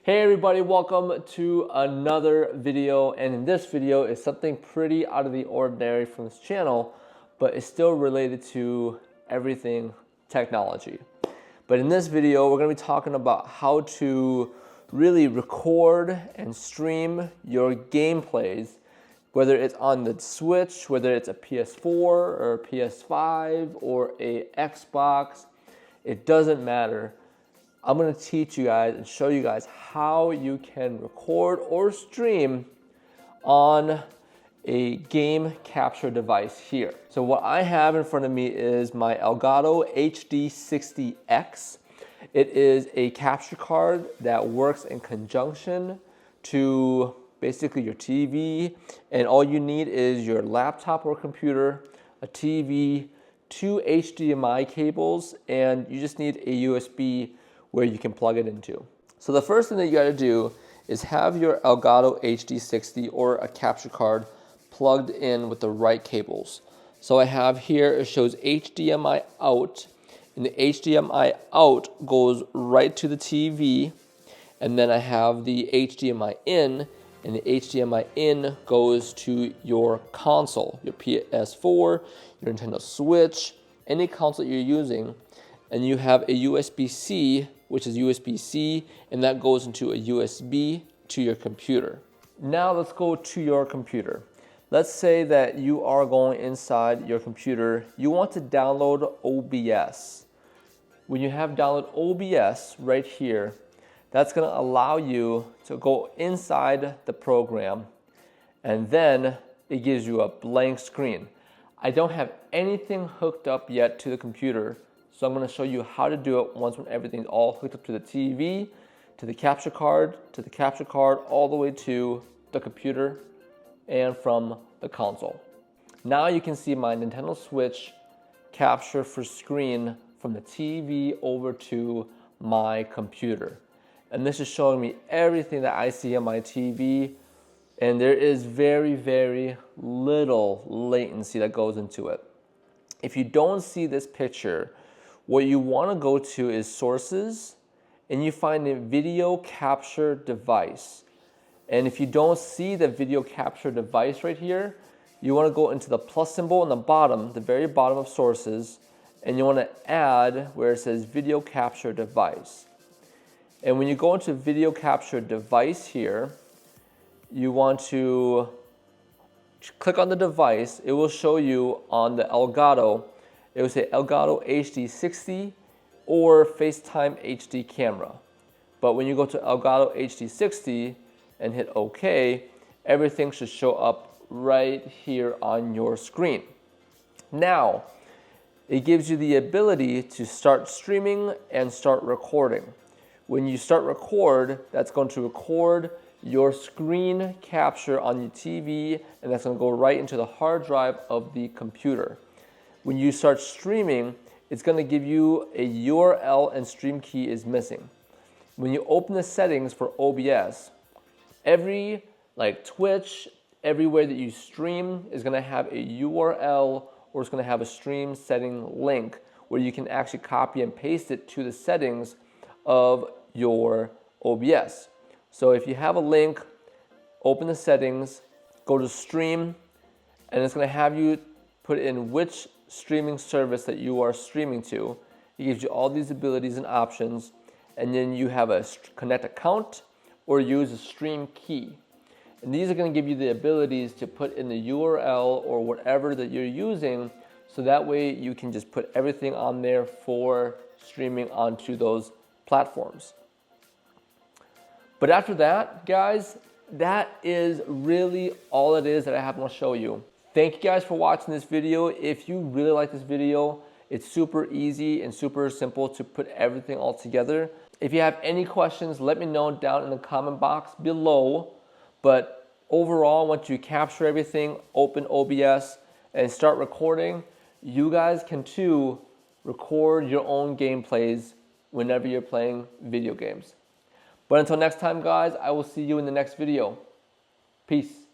Hey everybody, welcome to another video, and in this video is something pretty out of the ordinary from this channel, but it's still related to everything technology. But in this video, we're going to be talking about how to really record and stream your gameplays, whether it's on the Switch, whether it's a PS4 or a PS5 or a Xbox, it doesn't matter. I'm going to teach you guys and show you guys how you can record or stream on a game capture device here. So what I have in front of me is my Elgato HD60 X. It is a capture card that works in conjunction to basically your TV, and all you need is your laptop or computer, a TV, two HDMI cables, and you just need a USB where you can plug it into. So the first thing that you gotta do is have your Elgato HD60 or a capture card plugged in with the right cables. So I have here, it shows HDMI out, and the HDMI out goes right to the TV, and then I have the HDMI in, and the HDMI in goes to your console, your PS4, your Nintendo Switch, any console you're using, and you have a USB-C, which is USB-C, and that goes into a USB to your computer. Now let's go to your computer. Let's say that you are going inside your computer. You want to download OBS. When you have download OBS right here, that's gonna allow you to go inside the program, and then it gives you a blank screen. I don't have anything hooked up yet to the computer, so I'm going to show you how to do it once when everything's all hooked up to the TV, to the capture card, all the way to the computer, and from the console. Now you can see my Nintendo Switch capture for screen from the TV over to my computer. And this is showing me everything that I see on my TV, and there is very, very little latency that goes into it. If you don't see this picture, what you want to go to is sources, and you find a video capture device. And if you don't see the video capture device right here, you want to go into the plus symbol on the bottom, the very bottom of sources, and you want to add where it says video capture device. And when you go into video capture device here, you want to click on the device. It will show you on the Elgato, it will say Elgato HD60 or FaceTime HD camera. But when you go to Elgato HD60 and hit OK, everything should show up right here on your screen. Now, it gives you the ability to start streaming and start recording. When you start record, that's going to record your screen capture on your TV, and that's going to go right into the hard drive of the computer. When you start streaming, it's going to give you a URL and stream key is missing. When you open the settings for OBS, every Twitch, everywhere that you stream is going to have a URL, or it's going to have a stream setting link where you can actually copy and paste it to the settings of your OBS. So if you have a link, open the settings, go to stream, and it's going to have you put in which streaming service that you are streaming to. It gives you all these abilities and options, and then you have a connect account or use a stream key. And these are going to give you the abilities to put in the URL or whatever that you're using, so that way you can just put everything on there for streaming onto those platforms. But after that, guys, that is really all it is that I have to show you. Thank you guys for watching this video. If you really like this video, it's super easy and super simple to put everything all together. If you have any questions, let me know down in the comment box below. But overall, once you capture everything, open OBS, and start recording, you guys can too record your own gameplays whenever you're playing video games. But until next time, guys, I will see you in the next video. Peace.